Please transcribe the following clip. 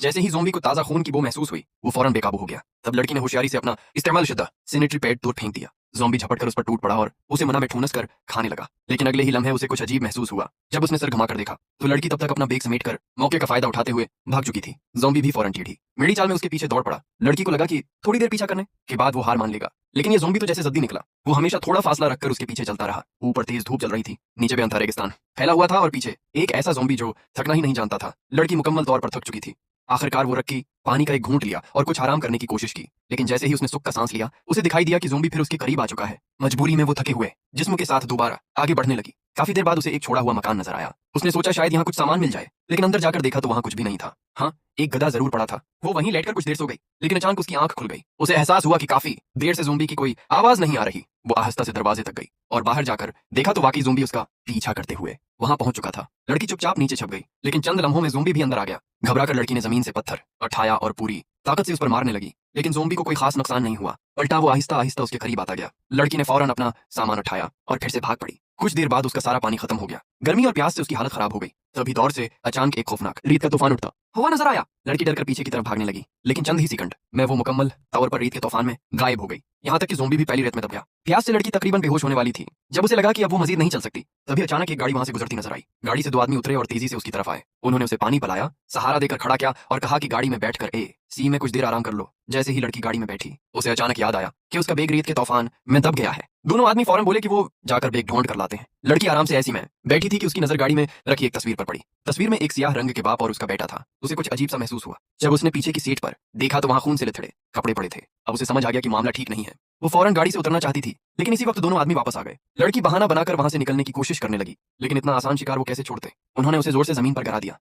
जैसे ही ज़ोंबी को ताज़ा खून की बू महसूस हुई, वो फौरन बेकाबू हो गया। तब लड़की ने होशियारी से अपना इस्तेमाल शुदा सैनिटरी पैड दूर फेंक दिया। ज़ोंबी झपट कर उस पर टूट पड़ा और उसे मुंह में ठूंस कर खाने लगा। लेकिन अगले ही लम्हे उसे कुछ अजीब महसूस हुआ। जब उसने सर घुमाकर देखा तो लड़की तब तक अपना बेग समेट कर मौके का फायदा उठाते हुए भाग चुकी थी। ज़ोंबी भी फौरन टेढ़ी मेरी चाल में उसके पीछे दौड़ पड़ा। लड़की को लगा कि थोड़ी देर पीछा करने के बाद वो हार मान लेगा, लेकिन ये ज़ोंबी तो जैसे जल्दी निकला। वो हमेशा थोड़ा फासला रखकर उसके पीछे चलता रहा। ऊपर तेज धूप चल रही थी, नीचे बेअंता रेगिस्तान फैला हुआ था और पीछे एक ऐसा ज़ोंबी जो थकना ही नहीं जानता था। लड़की मुकम्मल तौर पर थक चुकी थी। आखिरकार वो रखी, पानी का एक घूंट लिया और कुछ आराम करने की कोशिश की। लेकिन जैसे ही उसने सुख का सांस लिया, उसे दिखाई दिया कि ज़ोंबी फिर उसके करीब आ चुका है। मजबूरी में वो थके हुए जिस्म के साथ दोबारा आगे बढ़ने लगी। काफी देर बाद उसे एक छोड़ा हुआ मकान नजर आया। उसने सोचा शायद यहाँ कुछ सामान मिल जाए, लेकिन अंदर जाकर देखा तो वहाँ कुछ भी नहीं था। हाँ, एक गधा जरूर पड़ा था। वो वहीं लेटकर कुछ देर सो गई, लेकिन अचानक उसकी आंख खुल गई। उसे एहसास हुआ कि काफी देर से ज़ोंबी की कोई आवाज नहीं आ रही। वो आहिस्ता से दरवाजे तक गई और बाहर जाकर देखा तो वाकई ज़ोंबी उसका पीछा करते हुए वहां पहुंच चुका था। लड़की चुपचाप नीचे छप गई, लेकिन चंद लम्हों में ज़ोंबी भी अंदर आ गया। घबराकर लड़की ने जमीन से पत्थर उठाया और पूरी ताकत से उस पर मारने लगी, लेकिन ज़ोंबी को कोई खास नुकसान नहीं हुआ। उल्टा वो आहिस्ता आहिस्ता उसके करीब आता गया। लड़की ने फौरन अपना सामान उठाया और फिर से भाग पड़ी। कुछ देर बाद उसका सारा पानी खत्म हो गया। गर्मी और प्यास से उसकी हालत खराब हो गई। तभी दौर से अचानक एक खौफनाक रेत का तूफान उठता हुआ नजर आया। लड़की डरकर पीछे की तरफ भागने लगी, लेकिन चंद ही सेकंड में वो मुकम्मल तौर पर रेत के तूफान में गायब हो गई। यहाँ तक कि ज़ोंबी भी पहली रेत में दब गया। प्यास से लड़की तकरीबन बेहोश होने वाली थी। जब उसे लगा कि अब वो मजीद नहीं चल सकती, तभी अचानक एक गाड़ी वहां से गुजरती नजर आई। गाड़ी से दो आदमी उतरे और तेजी से उसकी तरफ आए। उन्होंने उसे पानी पिलाया, सहारा देकर खड़ा किया और कहा कि गाड़ी में बैठकर सी में कुछ देर आराम कर लो। जैसे ही लड़की गाड़ी में बैठी, उसे अचानक याद आया कि उसका बैग रेत के तूफान में दब गया है। दोनों आदमी फौरन बोले कि वो जाकर बैग ढूंढ कर लाते हैं। लड़की आराम से ऐसी में बैठी थी कि उसकी नजर गाड़ी में रखी एक तस्वीर पर पड़ी। तस्वीर में एक सियाह रंग के बाप और उसका बेटा था। उसे कुछ अजीब सा महसूस हुआ। जब उसने पीछे की सीट पर देखा तो वहां खून से लथड़े कपड़े पड़े थे। अब उसे समझ आ गया कि मामला ठीक नहीं है। वो फौरन गाड़ी से उतरना चाहती थी, लेकिन इसी वक्त दोनों आदमी वापस आ गए। लड़की बहाना बनाकर वहां से निकलने की कोशिश करने लगी, लेकिन इतना आसान शिकार वो कैसे छोड़ते। उन्होंने उसे जोर से जमीन पर गिरा दिया।